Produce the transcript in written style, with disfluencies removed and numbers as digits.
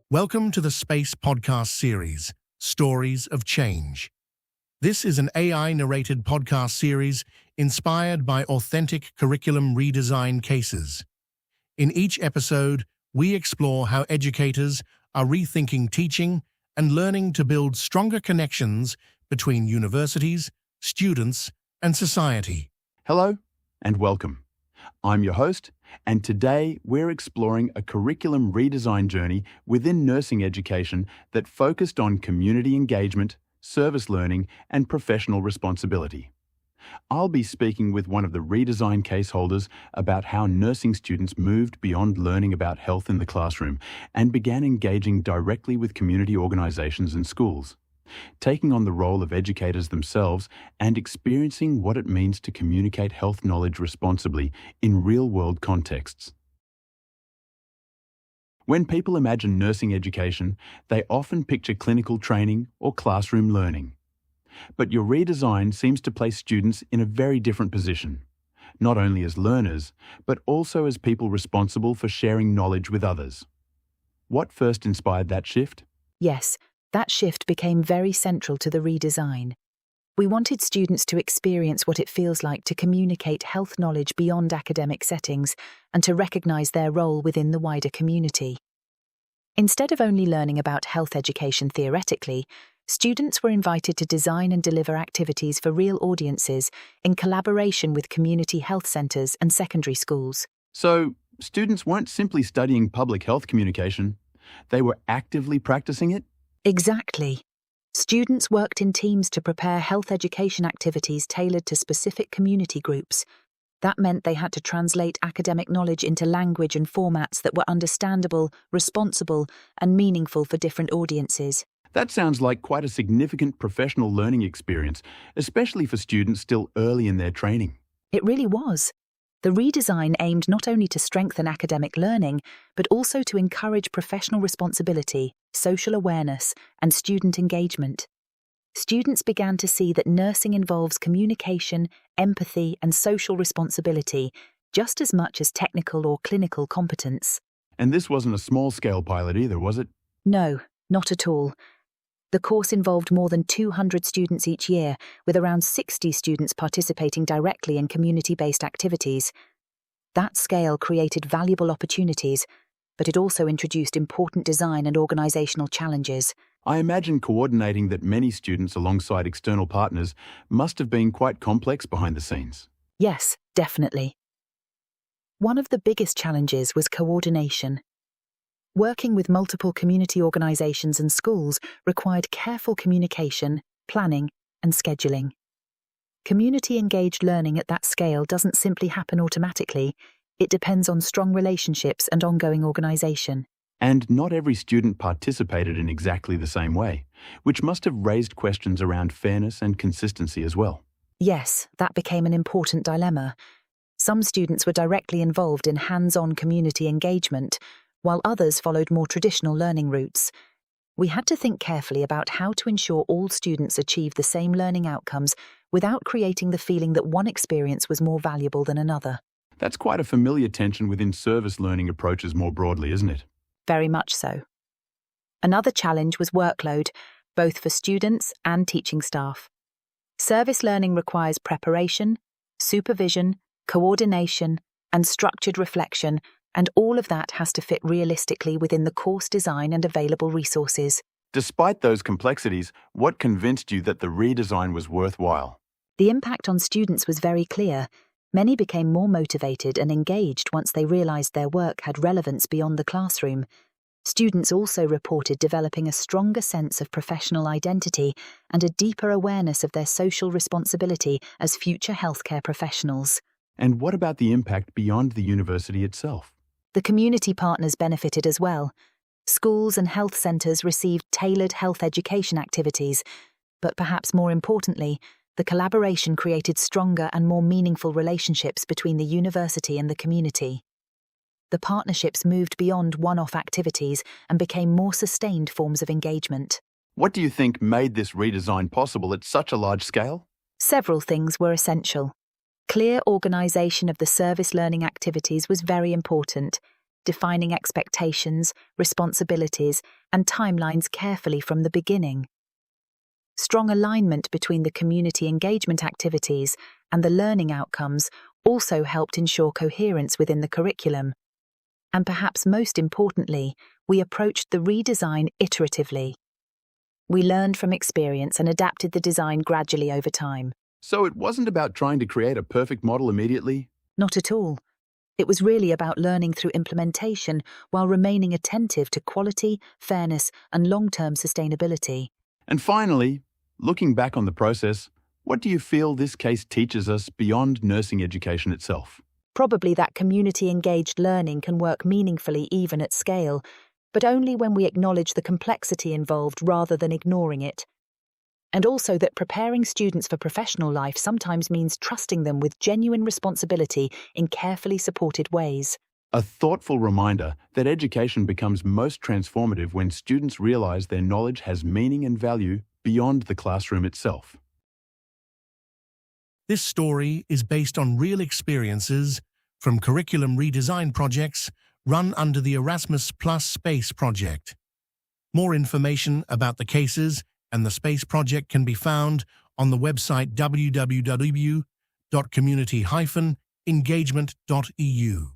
Welcome to the Space Podcast series, Stories of Change. This is an AI-narrated podcast series inspired by authentic curriculum redesign cases. In each episode, we explore how educators are rethinking teaching and learning to build stronger connections between universities, students, and society. Hello and welcome. I'm your host, and today we're exploring a curriculum redesign journey within nursing education that focused on community engagement, service learning, and professional responsibility. I'll be speaking with one of the redesign case holders about how nursing students moved beyond learning about health in the classroom and began engaging directly with community organizations and schools, taking on the role of educators themselves and experiencing what it means to communicate health knowledge responsibly in real-world contexts. When people imagine nursing education, they often picture clinical training or classroom learning. But your redesign seems to place students in a very different position, not only as learners, but also as people responsible for sharing knowledge with others. What first inspired that shift? Yes, that shift became very central to the redesign. We wanted students to experience what it feels like to communicate health knowledge beyond academic settings and to recognize their role within the wider community. Instead of only learning about health education theoretically, students were invited to design and deliver activities for real audiences in collaboration with community health centers and secondary schools. So, students weren't simply studying public health communication, they were actively practicing it? Exactly. Students worked in teams to prepare health education activities tailored to specific community groups. That meant they had to translate academic knowledge into language and formats that were understandable, responsible, and meaningful for different audiences. That sounds like quite a significant professional learning experience, especially for students still early in their training. It really was. The redesign aimed not only to strengthen academic learning, but also to encourage professional responsibility, social awareness, and student engagement. Students began to see that nursing involves communication, empathy, and social responsibility, just as much as technical or clinical competence. And this wasn't a small-scale pilot either, was it? No, not at all. The course involved more than 200 students each year, with around 60 students participating directly in community-based activities. That scale created valuable opportunities, but it also introduced important design and organizational challenges. I imagine coordinating that many students alongside external partners must have been quite complex behind the scenes. Yes, definitely. One of the biggest challenges was coordination. Working with multiple community organizations and schools required careful communication, planning, and scheduling. Community-engaged learning at that scale doesn't simply happen automatically. It depends on strong relationships and ongoing organization. And not every student participated in exactly the same way, which must have raised questions around fairness and consistency as well. Yes, that became an important dilemma. Some students were directly involved in hands-on community engagement, while others followed more traditional learning routes. We had to think carefully about how to ensure all students achieve the same learning outcomes without creating the feeling that one experience was more valuable than another. That's quite a familiar tension within service learning approaches more broadly, isn't it? Very much so. Another challenge was workload, both for students and teaching staff. Service learning requires preparation, supervision, coordination, and structured reflection, and all of that has to fit realistically within the course design and available resources. Despite those complexities, what convinced you that the redesign was worthwhile? The impact on students was very clear. Many became more motivated and engaged once they realized their work had relevance beyond the classroom. Students also reported developing a stronger sense of professional identity and a deeper awareness of their social responsibility as future healthcare professionals. And what about the impact beyond the university itself? The community partners benefited as well. Schools and health centers received tailored health education activities, but perhaps more importantly, the collaboration created stronger and more meaningful relationships between the university and the community. The partnerships moved beyond one-off activities and became more sustained forms of engagement. What do you think made this redesign possible at such a large scale? Several things were essential. Clear organization of the service learning activities was very important. defining expectations, responsibilities, and timelines carefully from the beginning. Strong alignment between the community engagement activities and the learning outcomes also helped ensure coherence within the curriculum. And perhaps most importantly, we approached the redesign iteratively. We learned from experience and adapted the design gradually over time. So it wasn't about trying to create a perfect model immediately? Not at all. It was really about learning through implementation while remaining attentive to quality, fairness, and long-term sustainability. And finally, looking back on the process, what do you feel this case teaches us beyond nursing education itself? Probably that community-engaged learning can work meaningfully even at scale, but only when we acknowledge the complexity involved rather than ignoring it. And also that preparing students for professional life sometimes means trusting them with genuine responsibility in carefully supported ways. A thoughtful reminder that education becomes most transformative when students realize their knowledge has meaning and value beyond the classroom itself. This story is based on real experiences from curriculum redesign projects run under the Erasmus Plus Space Project. More information about the cases and the Space Project can be found on the website www.community-engagement.eu.